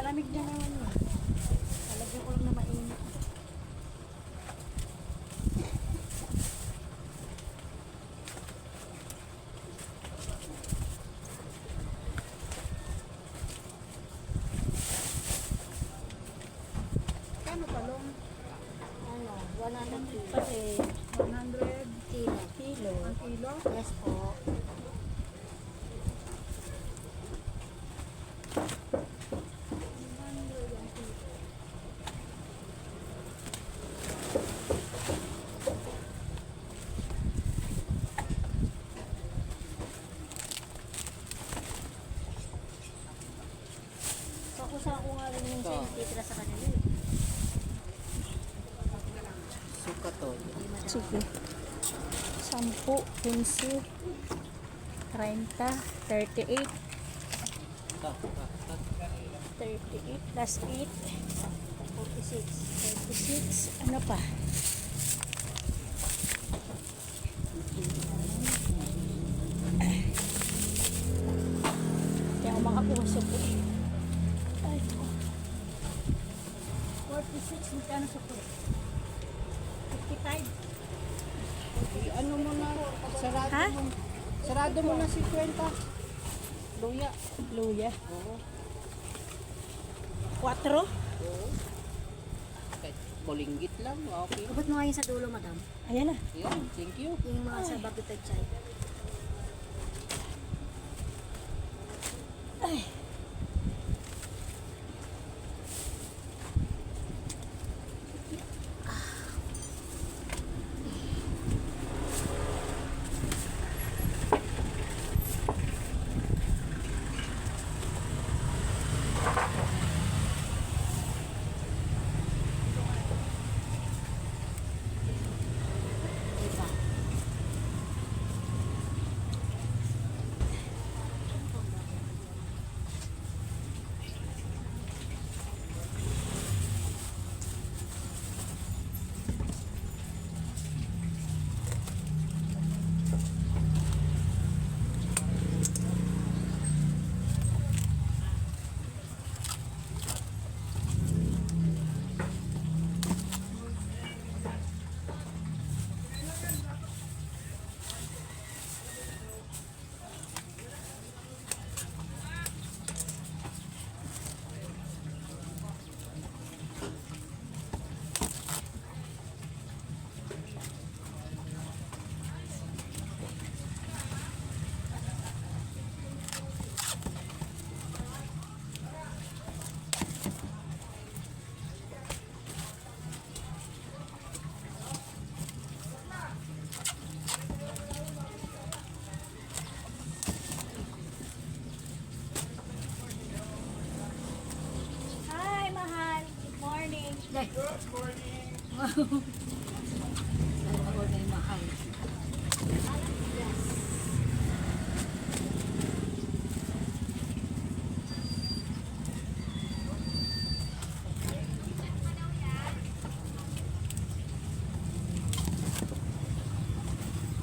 Malamig na naman yun. Talagyan ko lang na mainit. Kano talong? Ano, 100 kilo. Kasi 100 Kilo. ang kilo. Yes po. Pakusa ko nga rin yung titira sa kanila eh. Suka to. Sige. 10, 15, 30, 38, 38 plus 8, 46, 46, ano pa? Kaya ako makapuso po eh. Ay, 46, magkano sa po? 55. Ano mo na, sarado Ha? mo. Sarado mo na 50. Luya. Luya. Oo. 4. Oo. Kahit bulinggit lang, okay. Ubot mo nga yun sa dulo, madam. Ayan na. Yan, thank you. Yung mga sa bago chay. Ay. Diba? Hi, mahal. Good morning. Good morning. Sana ako na yung mahal.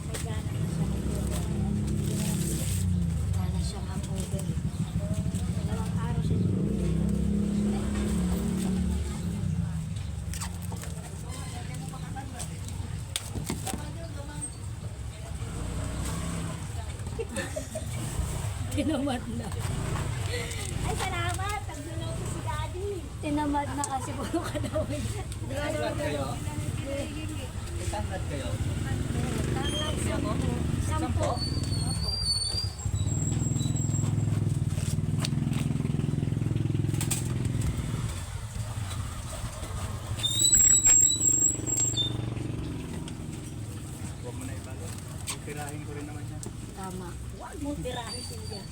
May gana na siya mag-over. Gana siya mag-over. Dalawang araw siya Tinamad na. Ay, salamat! Nagdulaw ko si Daddy. Tinamad na kasi puro ka daw. Itanggad kayo? Itanggad kayo? Tanglad 10. 10. Huwag mo na ibago. Pirahin ko rin naman yan. Tama. Huwag mo tirahin siya.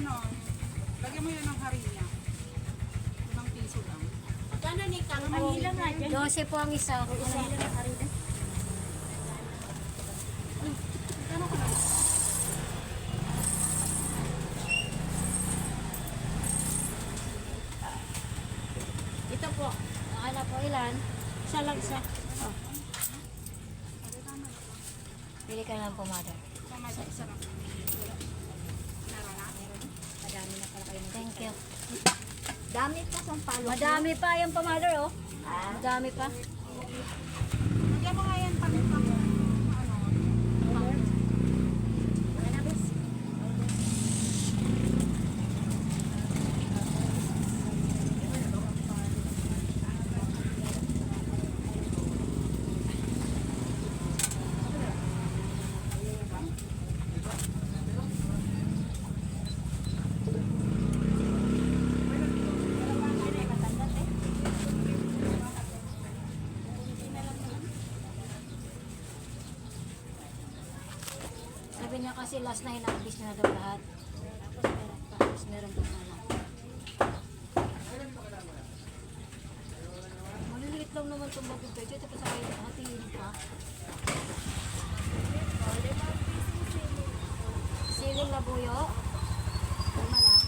ano, lagyan mo yun ng harinya. 5 piso lang. Magkano ni Kang? Ang hila nga dyan. 12 po ang isa. Isa lang ang harina. Ano ka lang? Ito po. Akala po ilan? Isa lang isa. Oh. Pili ka lang po, mother. Tama sa isa lang. Madami na pala kayo. Thank you. Dami pa sa palo. Madami pa yung pa, mother, oh. Madami pa. Lagyan mo nga yan pang ano. Sabi niya kasi last na hinabis na daw lahat. Tapos meron pa pala. Maliliit lang naman itong bagong pecho. Tapos sa kayo hatiin pa. Siling labuyo. Lima lang.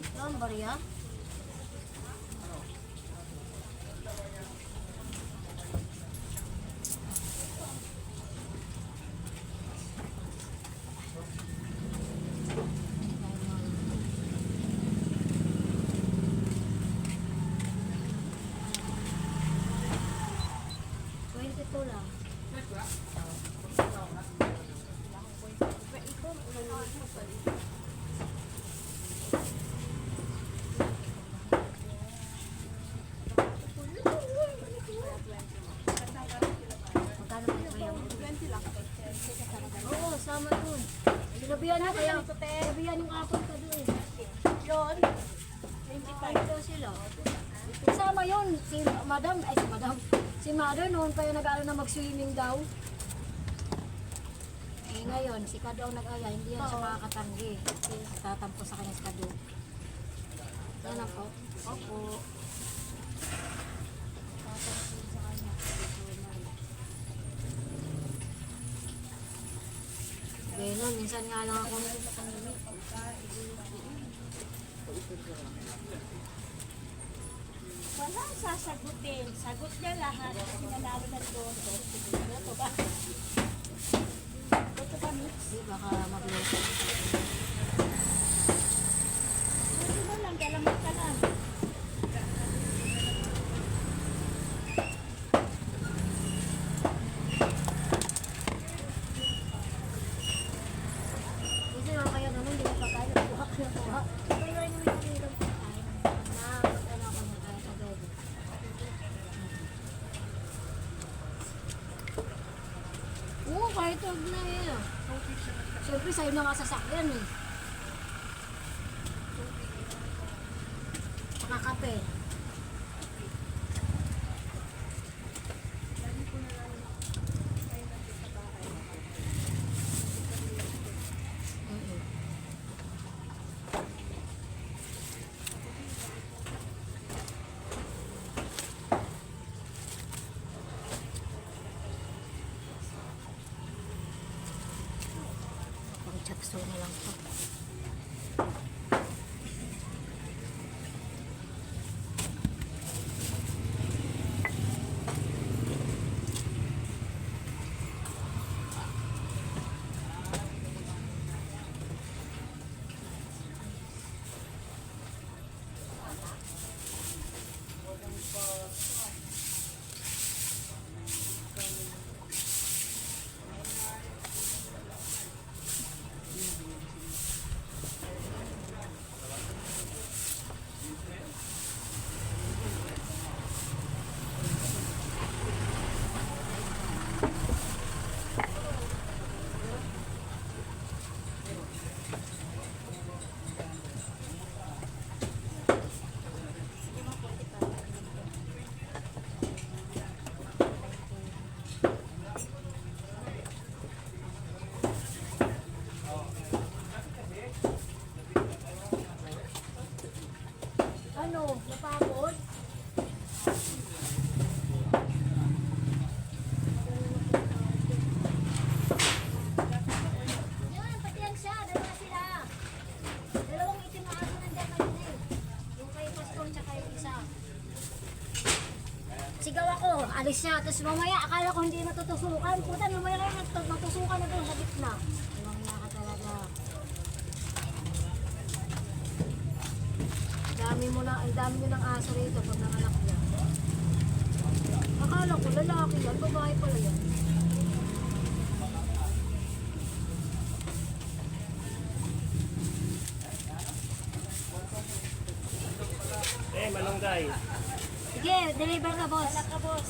Ito ang barya. Ito lang. Magkano ba yung 20 lang. Oo, sama dun. Sinabihan niyo kaya. Sinabihan yung apple ka dun. Yun. 25 daw sila. Kasama yun. Si madam, ay si madam. Si mother noon pa yung nag-aaral na mag-swimming daw. Eh ngayon, si Kado ang nag-aya. Hindi yan siya makakatanggi. Kasi tatampo sa kanya si Kado. Yan lang po. Opo. Tatampo sa kanya. Ganun, minsan nga lang ako Walang sasagutin. Sagot niya lahat. Nanalo ng dodo. Ito ba? Ito ba, Mix? Di baka mag-loto. Ito mo lang. Galamot ka lang. Kasi mga kaya naman, hindi na pagkain. Kuha ka na kuha. Pero rin naman kami ng pagkain. Ano ako na kaya sa dobo. Oo, kahit huwag na eh. Siyempre, sa'yo na nga sasakyan eh. Makakape. Pang-chapso na lang po. kahapon. Yan, pati yan siya. Dalawa sila. Dalawang itim na aso nandiyan kanina eh. Yung kay Pastor tsaka yung isa. Sigaw ako, alis siya. Tapos mamaya, akala ko hindi natutusukan. Puta, mamaya kayo natutusukan na doon sa gitna. Mamaya ka talaga. Ang dami nyo ng aso rito pag nanganak niya. Akala ko, lalaki yan. Babae pala yan. Malunggay. Sige, deliver ka, boss. Ka, boss.